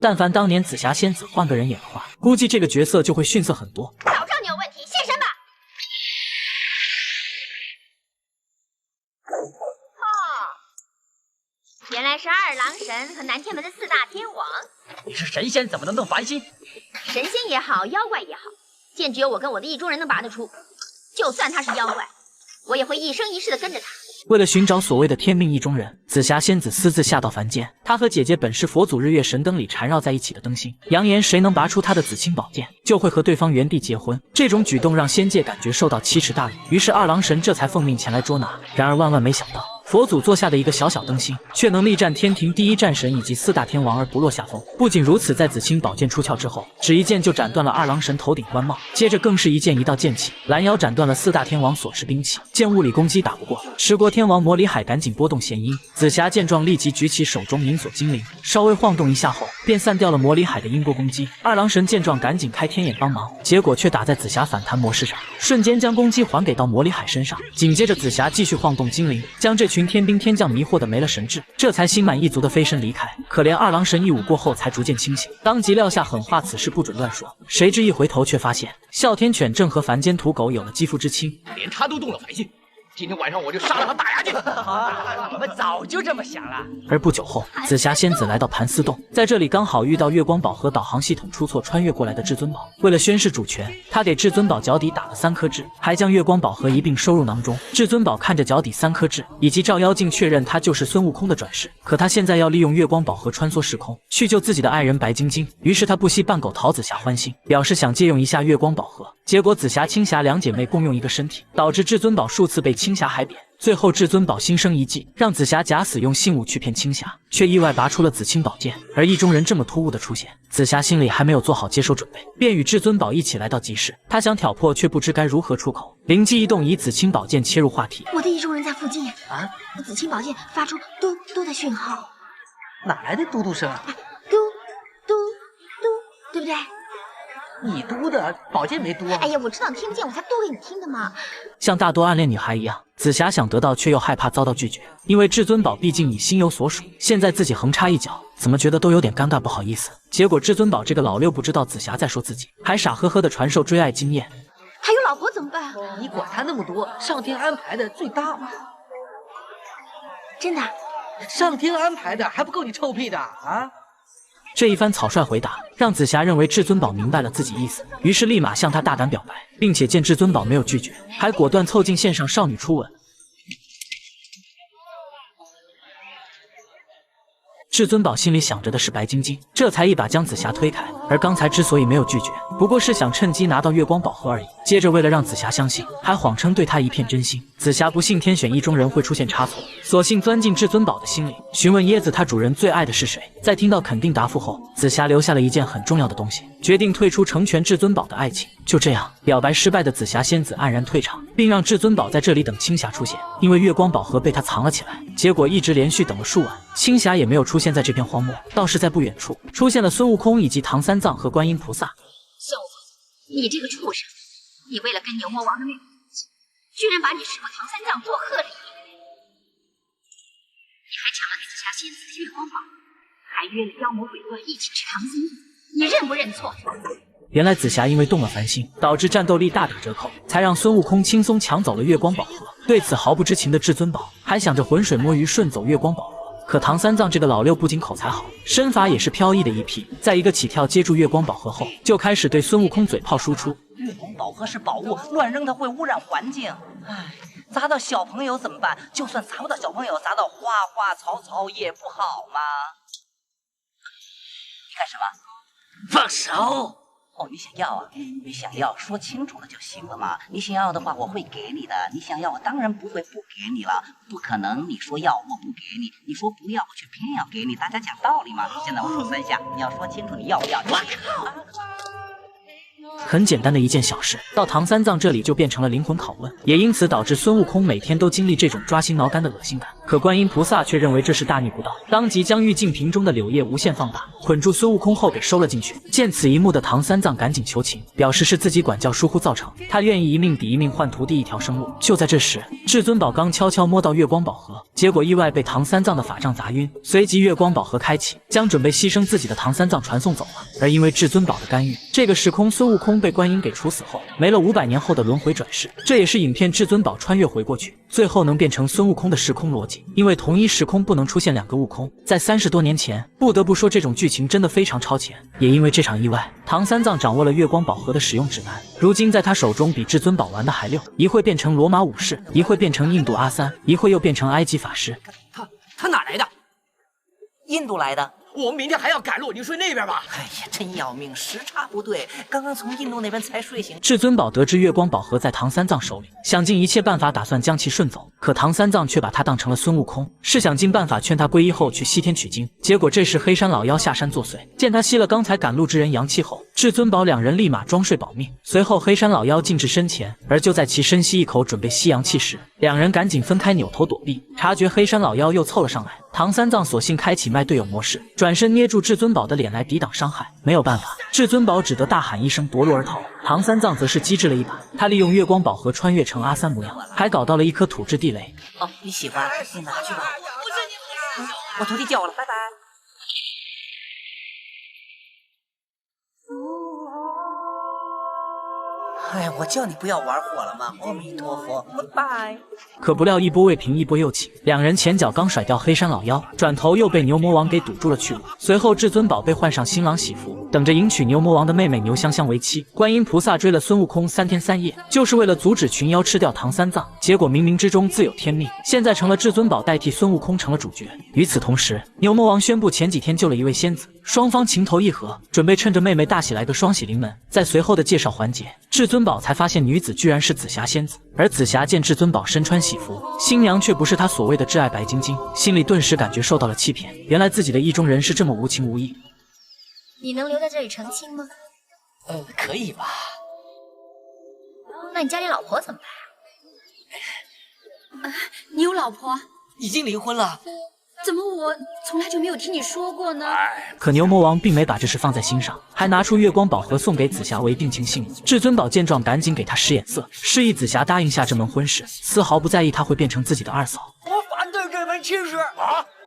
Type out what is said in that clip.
但凡当年紫霞仙子换个人演的话，估计这个角色就会逊色很多。早知道你有问题，现身吧！哦，原来是二郎神和南天门的四大天王。你是神仙，怎么能动凡心？神仙也好，妖怪也好，见只有我跟我的意中人能拔得出。就算他是妖怪，我也会一生一世的跟着他。为了寻找所谓的天命意中人，紫霞仙子私自下到凡间。她和姐姐本是佛祖日月神灯里缠绕在一起的灯芯，扬言谁能拔出她的紫青宝剑，就会和对方原地结婚。这种举动让仙界感觉受到奇耻大辱，于是二郎神这才奉命前来捉拿。然而万万没想到，佛祖座下的一个小小灯芯，却能力战天庭第一战神以及四大天王而不落下风。不仅如此，在紫青宝剑出鞘之后，只一剑就斩断了二郎神头顶冠帽，接着更是一剑一道剑气，拦腰斩断了四大天王所持兵器。见物理攻击打不过，持国天王魔里海赶紧拨动弦音。紫霞见状，立即举起手中银锁精灵，稍微晃动一下后，便散掉了魔里海的音波攻击。二郎神见状，赶紧开天眼帮忙，结果却打在紫霞反弹模式上，瞬间将攻击还给到魔里海身上。紧接着，紫霞继续晃动精灵，将这群天兵天将迷惑得没了神智，这才心满意足的飞身离开。可怜二郎神一舞过后，才逐渐清醒，当即撂下狠话：此事不准乱说。谁知一回头，却发现哮天犬正和凡间土狗有了肌肤之亲，连他都动了凡心。今天晚上我就杀了他打牙祭！我们早就这么想了。而不久后，紫霞仙子来到盘丝洞，在这里刚好遇到月光宝盒导航系统出错穿越过来的至尊宝。为了宣示主权，他给至尊宝脚底打了3颗痣，还将月光宝盒一并收入囊中。至尊宝看着脚底3颗痣，以及照妖镜确认他就是孙悟空的转世。可他现在要利用月光宝盒穿梭时空，去救自己的爱人白晶晶。于是他不惜半狗讨紫霞欢心，表示想借用一下月光宝盒。结果紫霞、青霞两姐妹共用一个身体，导致至尊宝数次被青霞海扁。最后至尊宝心生一计，让紫霞假死用信物去骗青霞，却意外拔出了紫青宝剑。而意中人这么突兀的出现，紫霞心里还没有做好接收准备，便与至尊宝一起来到集市。她想挑破，却不知该如何出口，灵机一动，以紫青宝剑切入话题。我的意中人在附近啊！紫青宝剑发出嘟嘟的讯号，哪来的嘟嘟声？嘟嘟嘟，对不对？你嘟的，宝剑没嘟啊！哎呀，我知道你听不见，我才嘟给你听的嘛。像大多暗恋女孩一样，紫霞想得到，却又害怕遭到拒绝，因为至尊宝毕竟已心有所属，现在自己横插一脚，怎么觉得都有点尴尬，不好意思。结果至尊宝这个老六不知道紫霞在说自己，还傻呵呵的传授追爱经验。他有老婆怎么办？你管他那么多，上天安排的最大嘛。真的？上天安排的还不够你臭屁的啊！这一番草率回答，让紫霞认为至尊宝明白了自己意思，于是立马向他大胆表白，并且见至尊宝没有拒绝，还果断凑近线上少女初吻。至尊宝心里想着的是白晶晶，这才一把将紫霞推开。而刚才之所以没有拒绝，不过是想趁机拿到月光宝盒而已。接着为了让紫霞相信，还谎称对她一片真心。紫霞不信天选意中人会出现差错，索性钻进至尊宝的心里，询问椰子他主人最爱的是谁。在听到肯定答复后，紫霞留下了一件很重要的东西，决定退出成全至尊宝的爱情。就这样，表白失败的紫霞仙子黯然退场，并让至尊宝在这里等青霞出现。因为月光宝盒被他藏了起来，结果一直连续等了数晚，青霞也没有出现在这片荒漠，倒是在不远处出现了孙悟空以及唐三藏和观音菩萨。孙悟空，你这个畜生，你为了跟牛魔王的妹妹居然把你师傅唐三藏做贺礼，你还抢了紫霞仙子的月光宝，还约了妖魔鬼怪一起吃唐僧肉，你认不认错？原来紫霞因为动了凡心，导致战斗力大打折扣，才让孙悟空轻松抢走了月光宝盒。对此毫不知情的至尊宝还想着浑水摸鱼顺走月光宝盒。可唐三藏这个老六不仅口才好，身法也是飘逸的一批，在一个起跳接住月光宝盒后，就开始对孙悟空嘴炮输出。月光宝盒是宝物，乱扔它会污染环境。唉，砸到小朋友怎么办？就算砸不到小朋友，砸到花花草草也不好吗？你干什么？放手！哦，你想要啊？你想要说清楚了就行了嘛。你想要的话，我会给你的。你想要，我当然不会不给你了。不可能，你说要我不给你，你说不要我却偏要给你，大家讲道理嘛。现在我数3下，你要说清楚你要不要。我靠！很简单的一件小事，到唐三藏这里就变成了灵魂拷问，也因此导致孙悟空每天都经历这种抓心挠肝的恶心感。可观音菩萨却认为这是大逆不道，当即将玉净瓶中的柳叶无限放大，捆住孙悟空后给收了进去。见此一幕的唐三藏赶紧求情，表示是自己管教疏忽造成，他愿意一命抵一命换徒弟一条生路。就在这时，至尊宝刚悄悄摸到月光宝盒，结果意外被唐三藏的法杖砸晕，随即月光宝盒开启，将准备牺牲自己的唐三藏传送走了。而因为至尊宝的干预，这个时空孙悟空被观音给处死后，没了500年后的轮回转世，这也是影片至尊宝穿越回过去，最后能变成孙悟空的时空逻辑。因为同一时空不能出现2个悟空，在30多年前，不得不说这种剧情真的非常超前。也因为这场意外，唐三藏掌握了月光宝盒的使用指南，如今在他手中比至尊宝玩的还溜，一会变成罗马武士，一会变成印度阿三，一会又变成埃及法师。他哪来的？印度来的。我们明天还要赶路，你睡那边吧。哎呀，真要命，时差不对，刚刚从印度那边才睡醒。至尊宝得知月光宝盒在唐三藏手里，想尽一切办法打算将其顺走，可唐三藏却把他当成了孙悟空，是想尽办法劝他皈依后去西天取经。结果这时黑山老妖下山作祟，见他吸了刚才赶路之人阳气后，至尊宝两人立马装睡保命。随后黑山老妖径至身前，而就在其深吸一口准备吸阳气时，两人赶紧分开扭头躲避。察觉黑山老妖又凑了上来，唐三藏索性开启卖队友模式，转身捏住至尊宝的脸来抵挡伤害。没有办法，至尊宝只得大喊一声夺路而逃。唐三藏则是机智了一把，他利用月光宝盒穿越成阿三模样，还搞到了一颗土质地雷。哦，你喜欢，你拿去吧。我徒弟叫我了，拜拜。哎，我叫你不要玩火了吗？阿弥陀佛，拜。可不料一波未平一波又起，两人前脚刚甩掉黑山老妖，转头又被牛魔王给堵住了去路。随后至尊宝被换上新郎喜服，等着迎娶牛魔王的妹妹牛香香为妻。观音菩萨追了孙悟空3天3夜，就是为了阻止群妖吃掉唐三藏。结果冥冥之中自有天命，现在成了至尊宝代替孙悟空成了主角。与此同时，牛魔王宣布前几天救了一位仙子，双方情投意合，准备趁着妹妹大喜来个双喜临门。在随后的介绍环节，至尊宝才发现女子居然是紫霞仙子，而紫霞见至尊宝身穿喜服，新娘却不是她所谓的挚爱白晶晶，心里顿时感觉受到了欺骗。原来自己的意中人是这么无情无义。你能留在这里成亲吗？可以吧？那你家里老婆怎么办啊？你有老婆？已经离婚了。怎么我从来就没有听你说过呢？可牛魔王并没把这事放在心上，还拿出月光宝盒送给紫霞为定情信物。至尊宝见状赶紧给他使眼色，示意紫霞答应下这门婚事，丝毫不在意他会变成自己的二嫂。我反对这门亲事啊！